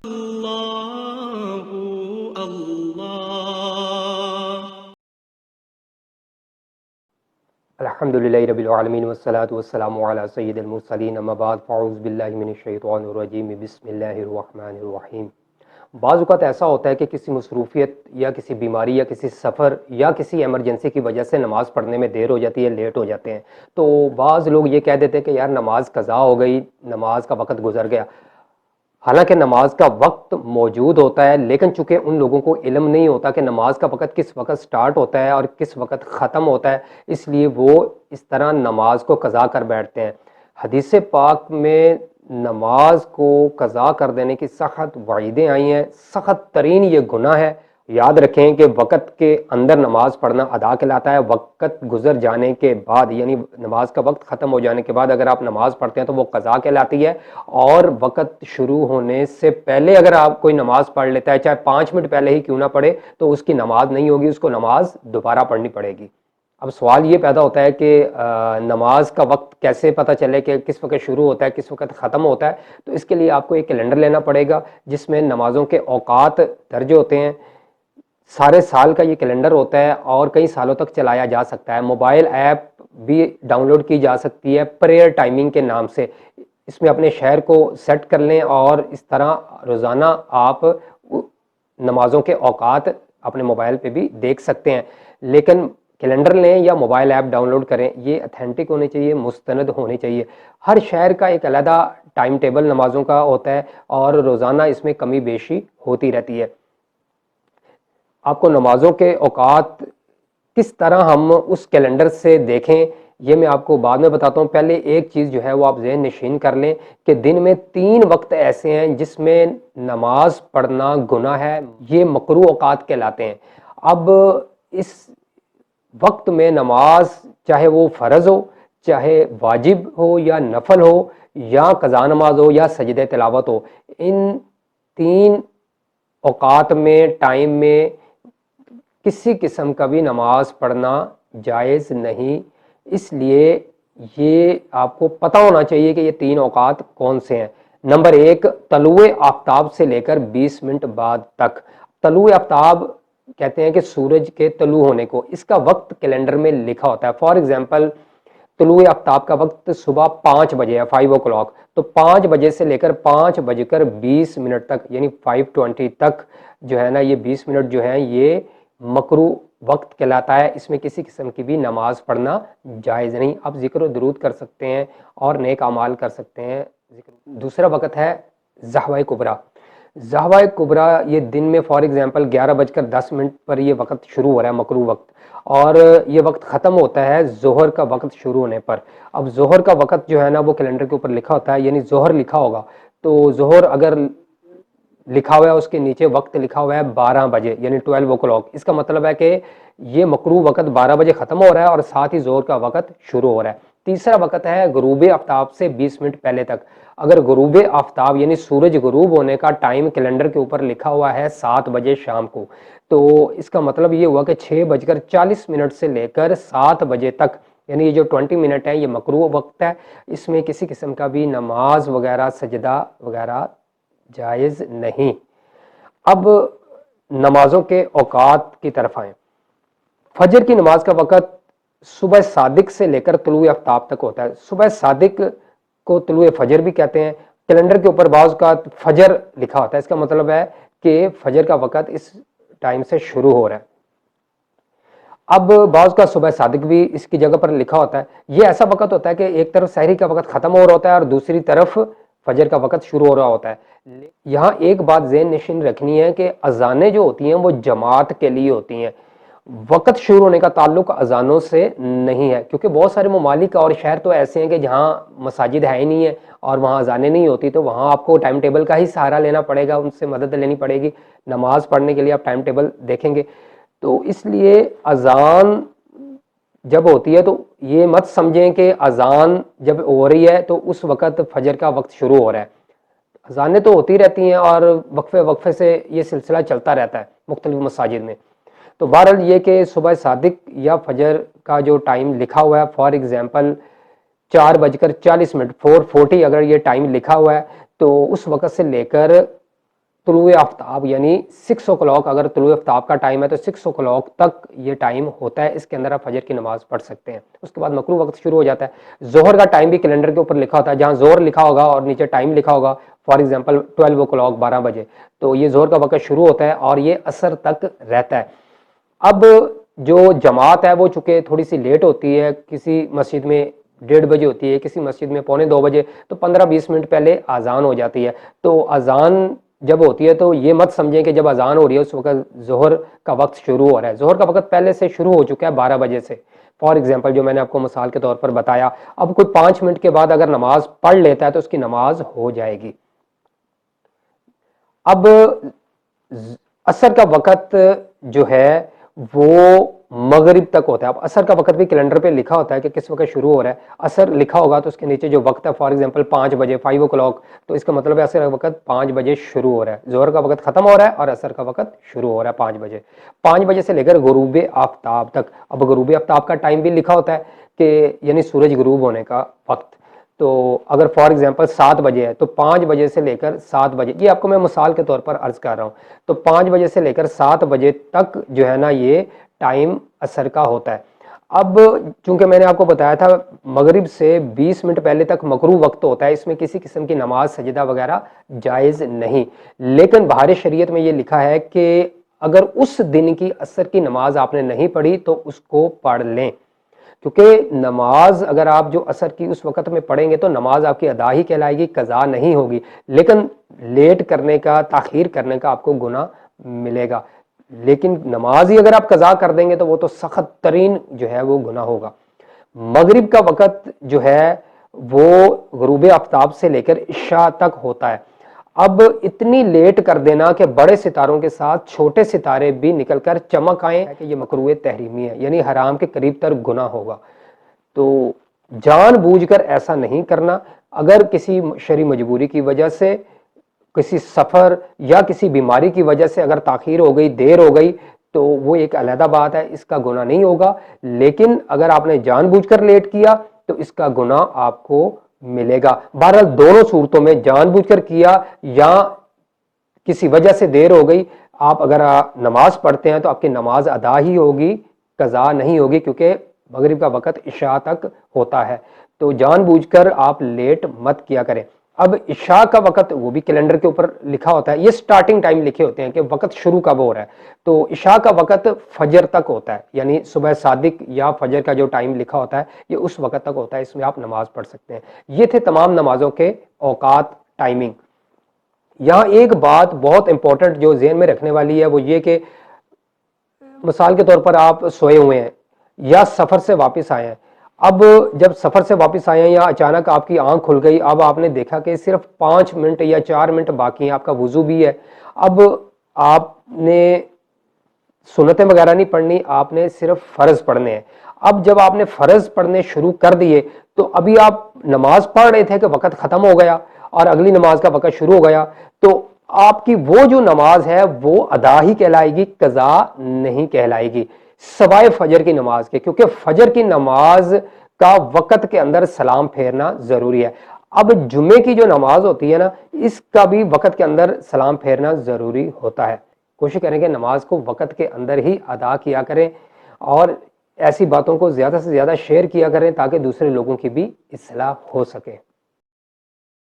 اللہ اللہ الحمدللہ رب العالمین والصلاة والسلام علی سید المرسلین اما بعد فاعوذ باللہ من الشیطان الرجیم بسم اللہ الرحمن الرحیم۔ بعض اوقات ایسا ہوتا ہے کہ کسی مصروفیت یا کسی بیماری یا کسی سفر یا کسی ایمرجنسی کی وجہ سے نماز پڑھنے میں دیر ہو جاتی ہے، لیٹ ہو جاتے ہیں، تو بعض لوگ یہ کہہ دیتے ہیں کہ یار نماز قضا ہو گئی، نماز کا وقت گزر گیا۔ حالانکہ نماز کا وقت موجود ہوتا ہے، لیکن چونکہ ان لوگوں کو علم نہیں ہوتا کہ نماز کا وقت کس وقت سٹارٹ ہوتا ہے اور کس وقت ختم ہوتا ہے، اس لیے وہ اس طرح نماز کو قضا کر بیٹھتے ہیں۔ حدیث پاک میں نماز کو قضا کر دینے کی سخت وعیدیں آئی ہیں، سخت ترین یہ گناہ ہے۔ یاد رکھیں کہ وقت کے اندر نماز پڑھنا ادا کہلاتا ہے، وقت گزر جانے کے بعد یعنی نماز کا وقت ختم ہو جانے کے بعد اگر آپ نماز پڑھتے ہیں تو وہ قضا کہلاتی ہے، اور وقت شروع ہونے سے پہلے اگر آپ کوئی نماز پڑھ لیتا ہے، چاہے 5 منٹ پہلے ہی کیوں نہ پڑھے، تو اس کی نماز نہیں ہوگی، اس کو نماز دوبارہ پڑھنی پڑے گی۔ اب سوال یہ پیدا ہوتا ہے کہ نماز کا وقت کیسے پتہ چلے کہ کس وقت شروع ہوتا ہے کس وقت ختم ہوتا ہے؟ تو اس کے لیے آپ کو ایک کیلنڈر لینا پڑے گا جس میں نمازوں کے اوقات درج ہوتے ہیں۔ سارے سال کا یہ کیلنڈر ہوتا ہے اور کئی سالوں تک چلایا جا سکتا ہے۔ موبائل ایپ بھی ڈاؤن لوڈ کی جا سکتی ہے پریئر ٹائمنگ کے نام سے۔ اس میں اپنے شہر کو سیٹ کر لیں اور اس طرح روزانہ آپ نمازوں کے اوقات اپنے موبائل پہ بھی دیکھ سکتے ہیں۔ لیکن کیلنڈر لیں یا موبائل ایپ ڈاؤن لوڈ کریں، یہ اتھینٹک ہونے چاہیے، مستند ہونے چاہیے۔ ہر شہر کا ایک علیحدہ ٹائم ٹیبل نمازوں کا ہوتا ہے اور روزانہ اس میں کمی بیشی ہوتی رہتی ہے۔ آپ کو نمازوں کے اوقات کس طرح ہم اس کیلنڈر سے دیکھیں یہ میں آپ کو بعد میں بتاتا ہوں۔ پہلے ایک چیز جو ہے وہ آپ ذہن نشین کر لیں کہ دن میں 3 وقت ایسے ہیں جس میں نماز پڑھنا گناہ ہے، یہ مکروہ اوقات کہلاتے ہیں۔ اب اس وقت میں نماز چاہے وہ فرض ہو، چاہے واجب ہو یا نفل ہو، یا قضا نماز ہو یا سجدہ تلاوت ہو، ان 3 اوقات میں ٹائم میں کسی قسم کا بھی نماز پڑھنا جائز نہیں۔ اس لیے یہ آپ کو پتہ ہونا چاہیے کہ یہ 3 اوقات کون سے ہیں۔ نمبر 1، طلوع آفتاب سے لے کر 20 منٹ بعد تک۔ طلوع آفتاب کہتے ہیں کہ سورج کے طلوع ہونے کو، اس کا وقت کیلنڈر میں لکھا ہوتا ہے۔ فار ایگزامپل طلوع آفتاب کا وقت صبح 5 بجے ہے، 5 o'clock، تو 5 بجے سے لے کر 5:20 تک یعنی 5:20 تک جو ہے نا یہ 20 منٹ جو ہیں یہ مکروہ وقت کہلاتا ہے۔ اس میں کسی قسم کی بھی نماز پڑھنا جائز نہیں۔ آپ ذکر و درود کر سکتے ہیں اور نیک اعمال کر سکتے ہیں۔ دوسرا وقت ہے ضحوہ کبریٰ۔ ضحوہ کبریٰ یہ دن میں فار ایگزامپل 11:10 پر یہ وقت شروع ہو رہا ہے، مکروہ وقت، اور یہ وقت ختم ہوتا ہے ظہر کا وقت شروع ہونے پر۔ اب ظہر کا وقت جو ہے نا وہ کیلنڈر کے اوپر لکھا ہوتا ہے، یعنی ظہر لکھا ہوگا تو ظہر اگر لکھا ہوا ہے اس کے نیچے وقت لکھا ہوا ہے 12 بجے یعنی 12 o'clock، اس کا مطلب ہے کہ یہ مکروہ وقت 12 بجے ختم ہو رہا ہے اور ساتھ ہی ظہر کا وقت شروع ہو رہا ہے۔ تیسرا وقت ہے غروب آفتاب سے 20 منٹ پہلے تک۔ اگر غروب آفتاب یعنی سورج غروب ہونے کا ٹائم کیلنڈر کے اوپر لکھا ہوا ہے 7 بجے شام کو، تو اس کا مطلب یہ ہوا کہ 6:40 سے لے کر 7 بجے تک یعنی یہ جو 20 منٹ ہے یہ مکروہ وقت ہے۔ اس میں کسی قسم کا بھی نماز وغیرہ سجدہ وغیرہ جائز نہیں۔ اب نمازوں کے اوقات کی طرف آئیں۔ فجر کی نماز کا وقت صبح صادق سے لے کر طلوع آفتاب تک ہوتا ہے۔ صبح صادق کو طلوع فجر بھی کہتے ہیں۔ کیلنڈر کے اوپر بعض اوقات فجر لکھا ہوتا ہے، اس کا مطلب ہے کہ فجر کا وقت اس ٹائم سے شروع ہو رہا ہے۔ اب بعض کا صبح صادق بھی اس کی جگہ پر لکھا ہوتا ہے۔ یہ ایسا وقت ہوتا ہے کہ ایک طرف سحری کا وقت ختم ہو رہا ہوتا ہے اور دوسری طرف فجر کا وقت شروع ہو رہا ہوتا ہے۔ یہاں ایک بات ذہن نشین رکھنی ہے کہ اذانیں جو ہوتی ہیں وہ جماعت کے لیے ہوتی ہیں، وقت شروع ہونے کا تعلق اذانوں سے نہیں ہے، کیونکہ بہت سارے ممالک اور شہر تو ایسے ہیں کہ جہاں مساجد ہے ہی نہیں ہے اور وہاں اذانیں نہیں ہوتی، تو وہاں آپ کو ٹائم ٹیبل کا ہی سہارا لینا پڑے گا، ان سے مدد لینی پڑے گی۔ نماز پڑھنے کے لیے آپ ٹائم ٹیبل دیکھیں گے، تو اس لیے اذان جب ہوتی ہے تو یہ مت سمجھیں کہ اذان جب ہو رہی ہے تو اس وقت فجر کا وقت شروع ہو رہا ہے۔ اذانیں تو ہوتی رہتی ہیں اور وقفے وقفے سے یہ سلسلہ چلتا رہتا ہے مختلف مساجد میں۔ تو بہرحال یہ کہ صبح صادق یا فجر کا جو ٹائم لکھا ہوا ہے، فار ایگزامپل 4:40 4:40 اگر یہ ٹائم لکھا ہوا ہے تو اس وقت سے لے کر طلوع آفتاب یعنی 6 o'clock اگر طلوع آفتاب کا ٹائم ہے تو 6 o'clock تک یہ ٹائم ہوتا ہے، اس کے اندر آپ فجر کی نماز پڑھ سکتے ہیں۔ اس کے بعد مکروہ وقت شروع ہو جاتا ہے۔ ظہر کا ٹائم بھی کیلنڈر کے اوپر لکھا ہوتا ہے، جہاں ظہر لکھا ہوگا اور نیچے ٹائم لکھا ہوگا فار ایگزامپل 12 o'clock 12 بجے، تو یہ ظہر کا وقت شروع ہوتا ہے اور یہ عصر تک رہتا ہے۔ اب جو جماعت ہے وہ چونکہ تھوڑی سی لیٹ ہوتی ہے، کسی مسجد میں 1:30 بجے ہوتی ہے، کسی مسجد میں 1:45 بجے، تو 15-20 منٹ پہلے اذان ہو جاتی ہے۔ تو اذان جب ہوتی ہے تو یہ مت سمجھیں کہ جب اذان ہو رہی ہے اس وقت ظہر کا وقت شروع ہو رہا ہے، ظہر کا وقت پہلے سے شروع ہو چکا ہے 12 بجے سے، فار ایگزامپل جو میں نے آپ کو مثال کے طور پر بتایا۔ اب کوئی 5 منٹ کے بعد اگر نماز پڑھ لیتا ہے تو اس کی نماز ہو جائے گی۔ اب عصر کا وقت جو ہے وہ مغرب تک ہوتا ہے۔ اب عصر کا وقت بھی کیلنڈر پہ لکھا ہوتا ہے کہ کس وقت شروع ہو رہا ہے، عصر لکھا ہوگا تو اس کے نیچے جو وقت ہے فار ایگزامپل 5 بجے 5 o'clock، تو اس کا مطلب ہے عصر کا وقت 5 بجے شروع ہو رہا ہے، ظہر کا وقت ختم ہو رہا ہے اور عصر کا وقت شروع ہو رہا ہے 5 بجے۔ 5 بجے سے لے کر غروب آفتاب تک۔ اب غروب آفتاب کا ٹائم بھی لکھا ہوتا ہے کہ یعنی سورج غروب ہونے کا وقت، تو اگر فار ایگزامپل 7 بجے ہے تو 5 بجے سے لے کر 7 بجے، یہ آپ کو میں مثال کے طور پر عرض کر رہا ہوں، تو 5 بجے سے لے کر 7 بجے تک جو ہے نا یہ ٹائم عصر کا ہوتا ہے۔ اب چونکہ میں نے آپ کو بتایا تھا مغرب سے 20 منٹ پہلے تک مکروہ وقت ہوتا ہے، اس میں کسی قسم کی نماز سجدہ وغیرہ جائز نہیں، لیکن بہار شریعت میں یہ لکھا ہے کہ اگر اس دن کی عصر کی نماز آپ نے نہیں پڑھی تو اس کو پڑھ لیں، کیونکہ نماز اگر آپ جو عصر کی اس وقت میں پڑھیں گے تو نماز آپ کی ادا ہی کہلائے گی، قضا نہیں ہوگی، لیکن لیٹ کرنے کا، تاخیر کرنے کا آپ کو گناہ ملے گا، لیکن نماز ہی اگر آپ قضا کر دیں گے تو وہ تو سخت ترین جو ہے وہ گناہ ہوگا۔ مغرب کا وقت جو ہے وہ غروب آفتاب سے لے کر عشاء تک ہوتا ہے۔ اب اتنی لیٹ کر دینا کہ بڑے ستاروں کے ساتھ چھوٹے ستارے بھی نکل کر چمک آئیں کہ یہ مکروہ تحریمی ہے، یعنی حرام کے قریب تر گناہ ہوگا، تو جان بوجھ کر ایسا نہیں کرنا۔ اگر کسی شرعی مجبوری کی وجہ سے، کسی سفر یا کسی بیماری کی وجہ سے اگر تاخیر ہو گئی، دیر ہو گئی، تو وہ ایک علیحدہ بات ہے، اس کا گناہ نہیں ہوگا، لیکن اگر آپ نے جان بوجھ کر لیٹ کیا تو اس کا گناہ آپ کو ملے گا۔ بہرحال دونوں صورتوں میں جان بوجھ کر کیا یا کسی وجہ سے دیر ہو گئی، آپ اگر نماز پڑھتے ہیں تو آپ کی نماز ادا ہی ہوگی، قضا نہیں ہوگی، کیونکہ مغرب کا وقت عشاء تک ہوتا ہے، تو جان بوجھ کر آپ لیٹ مت کیا کریں۔ اب عشاء کا وقت وہ بھی کیلنڈر کے اوپر لکھا ہوتا ہے، یہ سٹارٹنگ ٹائم لکھے ہوتے ہیں کہ وقت شروع کب ہو رہا ہے، تو عشاء کا وقت فجر تک ہوتا ہے، یعنی صبح صادق یا فجر کا جو ٹائم لکھا ہوتا ہے یہ اس وقت تک ہوتا ہے، اس میں آپ نماز پڑھ سکتے ہیں۔ یہ تھے تمام نمازوں کے اوقات، ٹائمنگ۔ یہاں ایک بات بہت امپورٹنٹ جو ذہن میں رکھنے والی ہے وہ یہ کہ مثال کے طور پر آپ سوئے ہوئے ہیں یا سفر سے واپس آئے ہیں، اب جب سفر سے واپس آئے ہیں یا اچانک آپ کی آنکھ کھل گئی، اب آپ نے دیکھا کہ صرف 5 منٹ یا 4 منٹ باقی ہیں، آپ کا وضو بھی ہے، اب آپ نے سنتیں وغیرہ نہیں پڑھنی، آپ نے صرف فرض پڑھنے ہیں۔ اب جب آپ نے فرض پڑھنے شروع کر دیے تو ابھی آپ نماز پڑھ رہے تھے کہ وقت ختم ہو گیا اور اگلی نماز کا وقت شروع ہو گیا، تو آپ کی وہ جو نماز ہے وہ ادا ہی کہلائے گی، قضا نہیں کہلائے گی، سوائے فجر کی نماز کے، کیونکہ فجر کی نماز کا وقت کے اندر سلام پھیرنا ضروری ہے۔ اب جمعے کی جو نماز ہوتی ہے نا، اس کا بھی وقت کے اندر سلام پھیرنا ضروری ہوتا ہے۔ کوشش کریں کہ نماز کو وقت کے اندر ہی ادا کیا کریں اور ایسی باتوں کو زیادہ سے زیادہ شیئر کیا کریں تاکہ دوسرے لوگوں کی بھی اصلاح ہو سکے۔